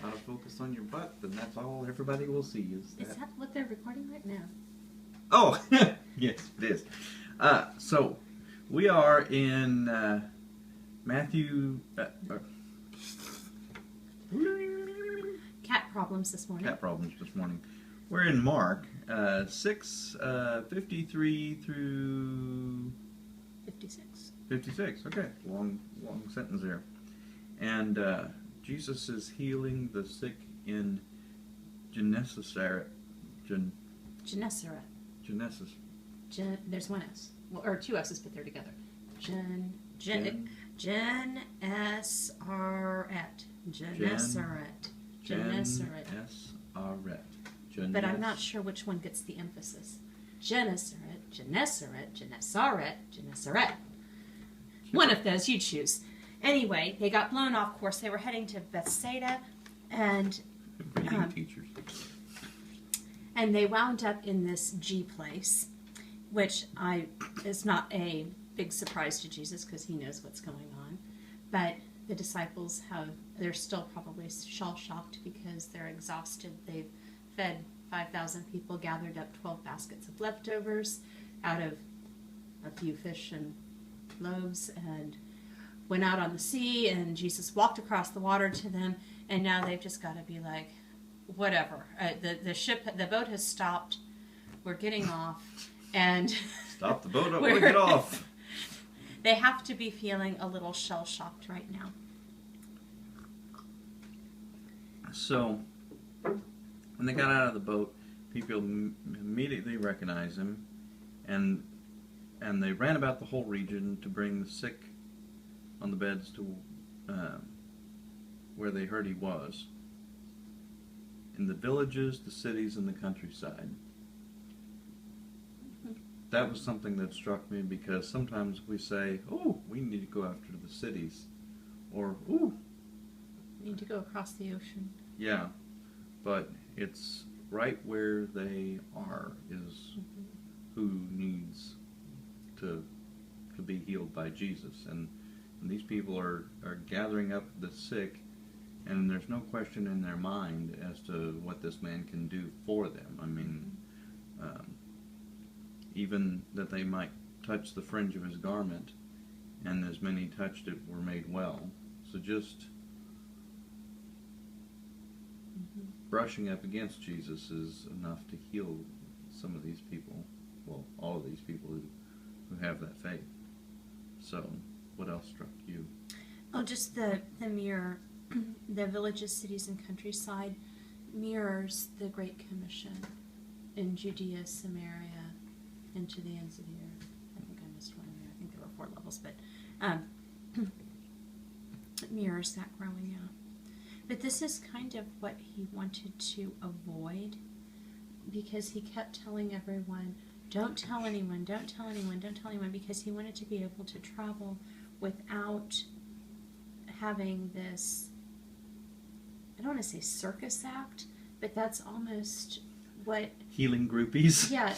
out of focus on your butt, then that's all everybody will see is that. Is that what they're recording right now? Oh, yes, it is. So, we are in Matthew... Cat problems this morning. Cat problems this morning. We're in Mark 6:53 through 56. 56. Okay, long sentence there. And Jesus is healing the sick in Gennesaret. Gennesaret. There's one S. Well, or two S's, but they're together. Gennesaret. But I'm not sure which one gets the emphasis. Gennesaret. One of those, you choose. Anyway, they got blown off course. They were heading to Bethsaida, and teachers. And they wound up in this G place, which is not a big surprise to Jesus because he knows what's going on. But the disciples they're still probably shell-shocked because they're exhausted. They've fed 5,000 people, gathered up 12 baskets of leftovers out of a few fish and loaves, and went out on the sea, and Jesus walked across the water to them, and now they've just got to be like, whatever. The boat has stopped. We're getting off, and stop the boat. We'll get off. They have to be feeling a little shell-shocked right now. So, when they got out of the boat, people immediately recognized him, and they ran about the whole region to bring the sick on the beds to where they heard he was. In the villages, the cities, and the countryside. That was something that struck me because sometimes we say, oh, we need to go after the cities. Or, ooh. We need to go across the ocean. Yeah. But it's right where they are is who needs to be healed by Jesus. And these people are gathering up the sick, and there's no question in their mind as to what this man can do for them. I mean, even that they might touch the fringe of his garment, and as many touched it were made well. So just brushing up against Jesus is enough to heal some of these people, well, all of these people who have that faith. So, what else struck you? Oh, just the mirror. The villages, cities, and countryside mirrors the Great Commission in Judea, Samaria, and to the ends of the earth. I think I missed one there. I think there were 4 levels, but it mirrors that growing out. But this is kind of what he wanted to avoid, because he kept telling everyone, don't tell anyone, don't tell anyone, don't tell anyone, because he wanted to be able to travel without having this, I don't want to say circus act, but that's almost what... Healing groupies? Yeah,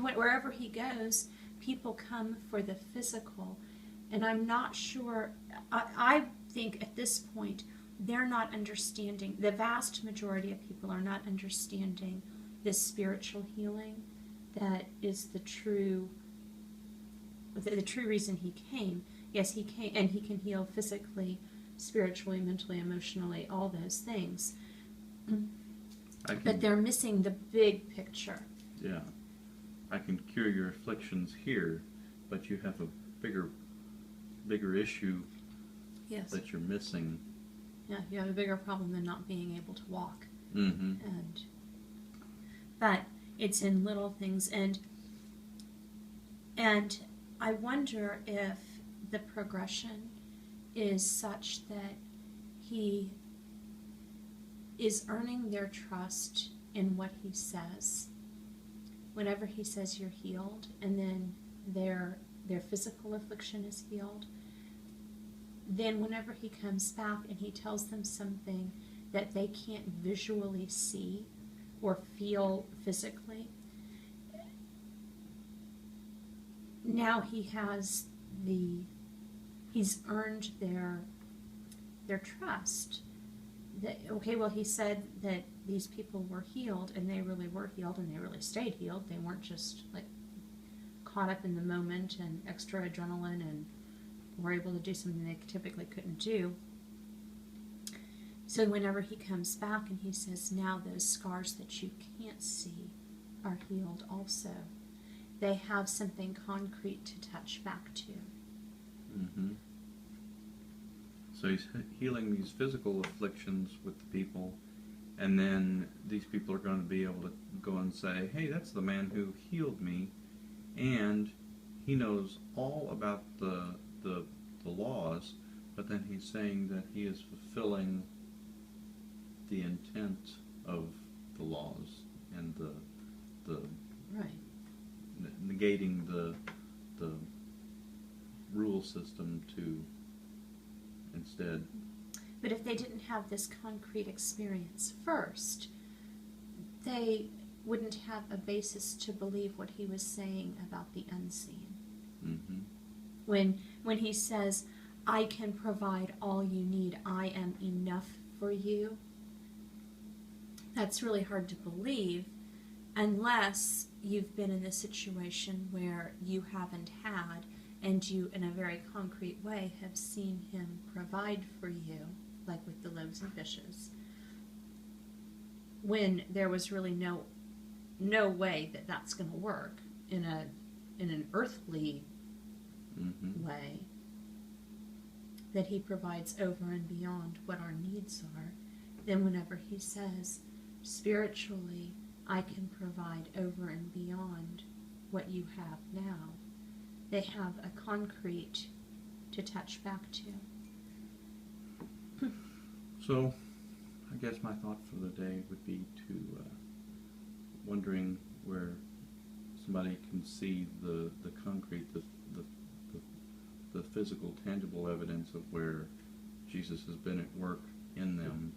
wherever he goes, people come for the physical. And I'm not sure, I think at this point, they're not understanding, the vast majority of people are not understanding this spiritual healing that is the true reason he came. Yes, he came, and he can heal physically, spiritually, mentally, emotionally, all those things. But they're missing the big picture. Yeah. I can cure your afflictions here, but you have a bigger issue that you're missing. Yeah, you have a bigger problem than not being able to walk. Mm-hmm. But it's in little things, and I wonder if the progression is such that he is earning their trust in what he says. Whenever he says you're healed, and then their physical affliction is healed, then whenever he comes back and he tells them something that they can't visually see or feel physically, now he's earned their trust okay, well, he said that these people were healed, and they really were healed, and they really stayed healed. They weren't just like caught up in the moment and extra adrenaline and were able to do something they typically couldn't do. So whenever he comes back and he says, now those scars that you can't see are healed also, they have something concrete to touch back to. Mm-hmm. So he's healing these physical afflictions with the people, and then these people are going to be able to go and say, hey, that's the man who healed me, and he knows all about the laws, but then he's saying that he is fulfilling the intent of the laws and the Right. negating the rule system to instead. But if they didn't have this concrete experience first, they wouldn't have a basis to believe what he was saying about the unseen. Mm-hmm. When he says, I can provide all you need, I am enough for you, that's really hard to believe unless you've been in a situation where you haven't had, and you, in a very concrete way, have seen him provide for you, like with the loaves and fishes, when there was really no way that that's going to work in an earthly Mm-hmm. way, that he provides over and beyond what our needs are. Then whenever he says, spiritually, I can provide over and beyond what you have now, they have a concrete to touch back to. So, I guess my thought for the day would be to wondering where somebody can see the concrete, the physical, tangible evidence of where Jesus has been at work in them,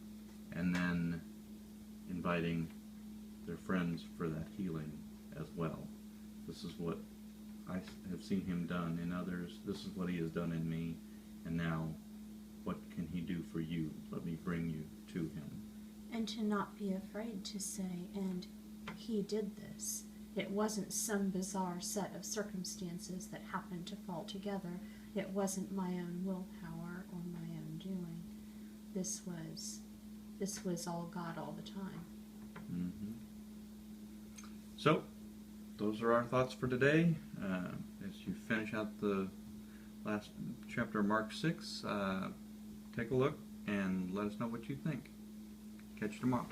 and then inviting their friends for that healing as well. This is what I have seen him done in others. This is what he has done in me, and now what can he do for you? Let me bring you to him. And to not be afraid to say, and he did this. It wasn't some bizarre set of circumstances that happened to fall together. It wasn't my own willpower or my own doing. This was all God all the time. Mm-hmm. So, those are our thoughts for today. As you finish out the last chapter of Mark 6, take a look and let us know what you think. Catch you tomorrow.